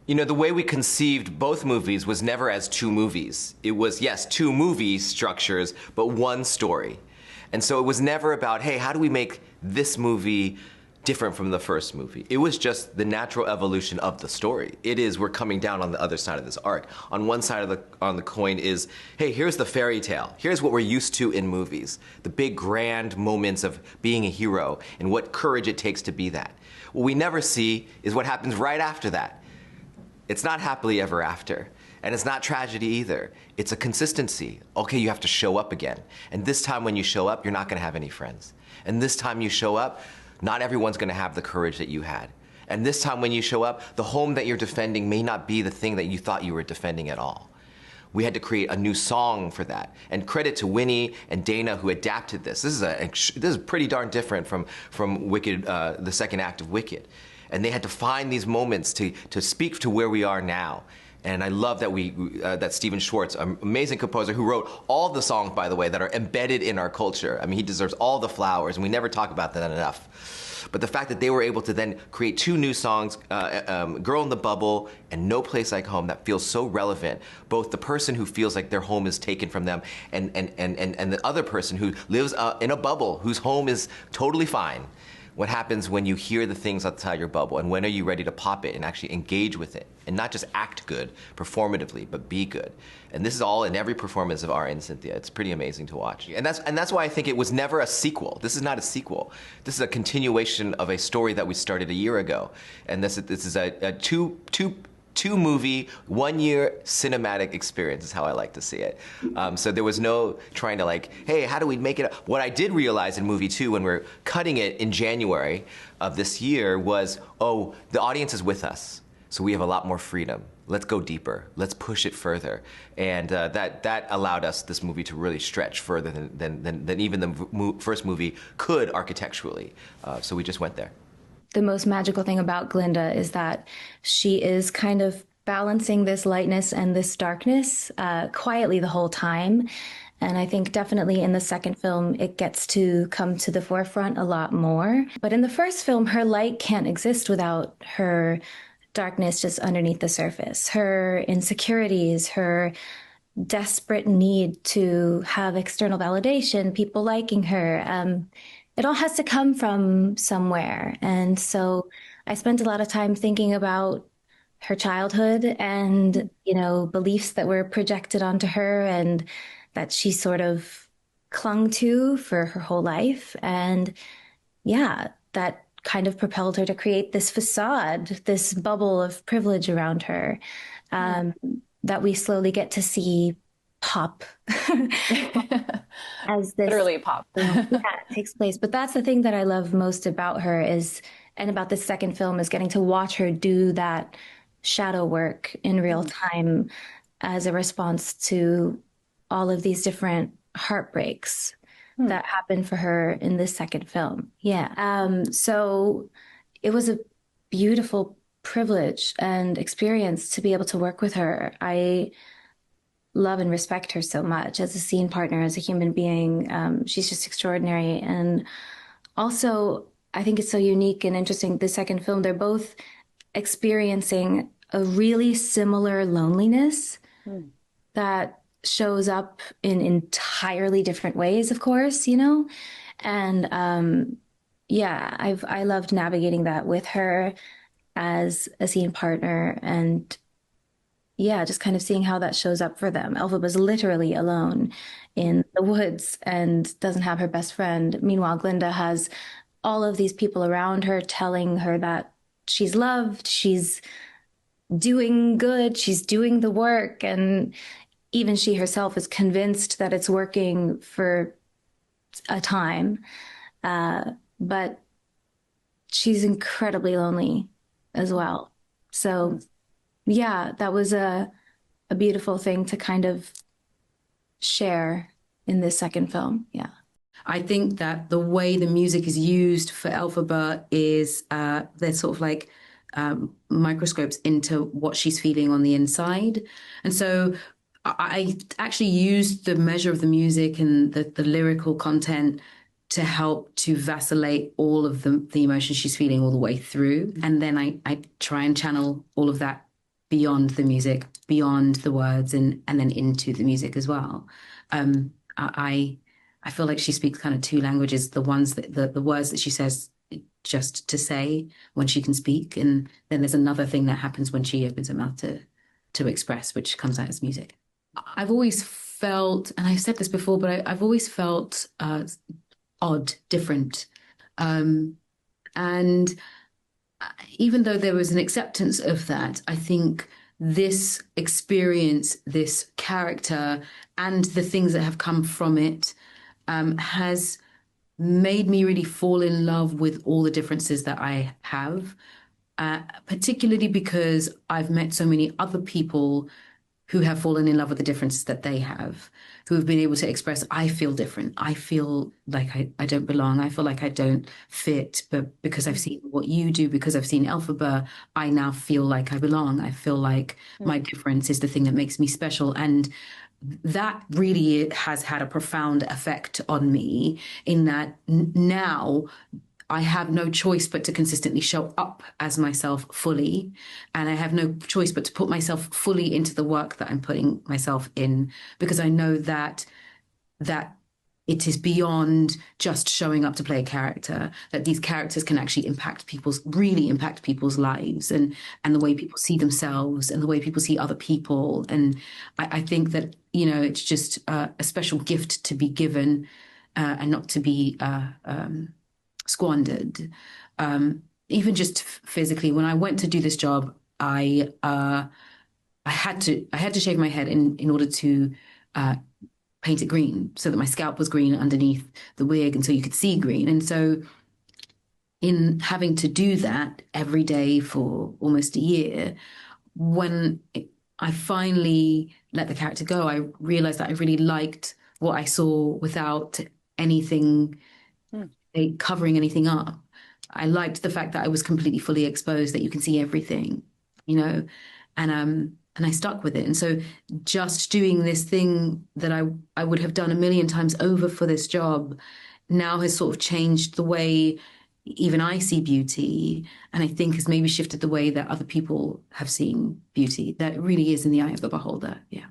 You know, the way we conceived both movies was never as two movies. It was, yes, two movie structures, but one story. And so it was never about, hey, how do we make this movie different from the first movie? It was just the natural evolution of the story. It is, we're coming down on the other side of this arc. On one side of the coin is, hey, here's the fairy tale. Here's what we're used to in movies. The big grand moments of being a hero and what courage it takes to be that. What we never see is what happens right after that. It's not happily ever after. And it's not tragedy either. It's a consistency. Okay, you have to show up again. And this time when you show up, you're not gonna have any friends. And this time you show up, not everyone's gonna have the courage that you had. And this time when you show up, the home that you're defending may not be the thing that you thought you were defending at all. We had to create a new song for that. And credit to Winnie and Dana who adapted this. This is pretty darn different from Wicked, the second act of Wicked. And they had to find these moments to speak to where we are now. And I love that that Stephen Schwartz, an amazing composer who wrote all the songs, by the way, that are embedded in our culture. I mean, he deserves all the flowers, and we never talk about that enough. But the fact that they were able to then create two new songs, Girl in the Bubble and No Place Like Home, that feels so relevant. Both the person who feels like their home is taken from them and the other person who lives in a bubble, whose home is totally fine. What happens when you hear the things outside your bubble, and when are you ready to pop it and actually engage with it? And not just act good, performatively, but be good. And this is all in every performance of Ari and Cynthia. It's pretty amazing to watch. And that's why I think it was never a sequel. This is not a sequel. This is a continuation of a story that we started a year ago. And this is a two movie, 1 year cinematic experience is how I like to see it. So there was no trying to like, hey, how do we make it? What I did realize in movie 2 when we're cutting it in January of this year was, oh, the audience is with us. So we have a lot more freedom. Let's go deeper. Let's push it further. And that allowed us, this movie, to really stretch further than even the first movie could architecturally. So we just went there. The most magical thing about Glinda is that she is kind of balancing this lightness and this darkness quietly the whole time. And I think definitely in the second film, it gets to come to the forefront a lot more. But in the first film, her light can't exist without her darkness just underneath the surface. Her insecurities, her desperate need to have external validation, people liking her. It all has to come from somewhere. And so I spent a lot of time thinking about her childhood and, you know, beliefs that were projected onto her and that she sort of clung to for her whole life. And yeah, that kind of propelled her to create this facade, this bubble of privilege around her, that we slowly get to see pop as this literally pop. Yeah, it takes place. But that's the thing that I love most about her and about this second film, is getting to watch her do that shadow work in real time as a response to all of these different heartbreaks that happened for her in this second film. Yeah. So it was a beautiful privilege and experience to be able to work with her. I love and respect her so much as a scene partner, as a human being. She's just extraordinary. And also, I think it's so unique and interesting. The second film, they're both experiencing a really similar loneliness that shows up in entirely different ways, of course, you know? And yeah, I loved navigating that with her as a scene partner, and yeah, just kind of seeing how that shows up for them. Elva was literally alone in the woods and doesn't have her best friend. Meanwhile, Glinda has all of these people around her telling her that she's loved, she's doing good, she's doing the work. And even she herself is convinced that it's working for a time. But she's incredibly lonely as well. So yeah, that was a beautiful thing to kind of share in this second film. Yeah. I think that the way the music is used for Elphaba is they're sort of like microscopes into what she's feeling on the inside. And so I actually used the measure of the music and the lyrical content to help to vacillate all of the emotions she's feeling all the way through. And then I try and channel all of that beyond the music, beyond the words, and then into the music as well. I feel like she speaks kind of two languages, the ones that the words that she says just to say when she can speak, and then there's another thing that happens when she opens her mouth to express, which comes out as music. I've always felt, and I've said this before, but I've always felt odd, different. And even though there was an acceptance of that, I think this experience, this character, and the things that have come from it has made me really fall in love with all the differences that I have, particularly because I've met so many other people who have fallen in love with the differences that they have, who have been able to express, I feel different. I feel like I don't belong. I feel like I don't fit. But because I've seen what you do, because I've seen Elphaba, I now feel like I belong. I feel like my difference is the thing that makes me special. And that really has had a profound effect on me in that now I have no choice but to consistently show up as myself fully. And I have no choice but to put myself fully into the work that I'm putting myself in, because I know that it is beyond just showing up to play a character, that these characters can actually really impact people's lives and the way people see themselves and the way people see other people. And I think that, it's just a special gift to be given and not to be squandered. Even just physically, when I went to do this job, I had to shave my head in order to paint it green, so that my scalp was green underneath the wig, and so you could see green. And so, in having to do that every day for almost a year, when I finally let the character go, I realized that I really liked what I saw without anything covering anything up. I liked the fact that I was completely fully exposed, that you can see everything, and I stuck with it. And so just doing this thing that I would have done a million times over for this job now has sort of changed the way even I see beauty, and I think has maybe shifted the way that other people have seen beauty. That really is in the eye of the beholder. Yeah.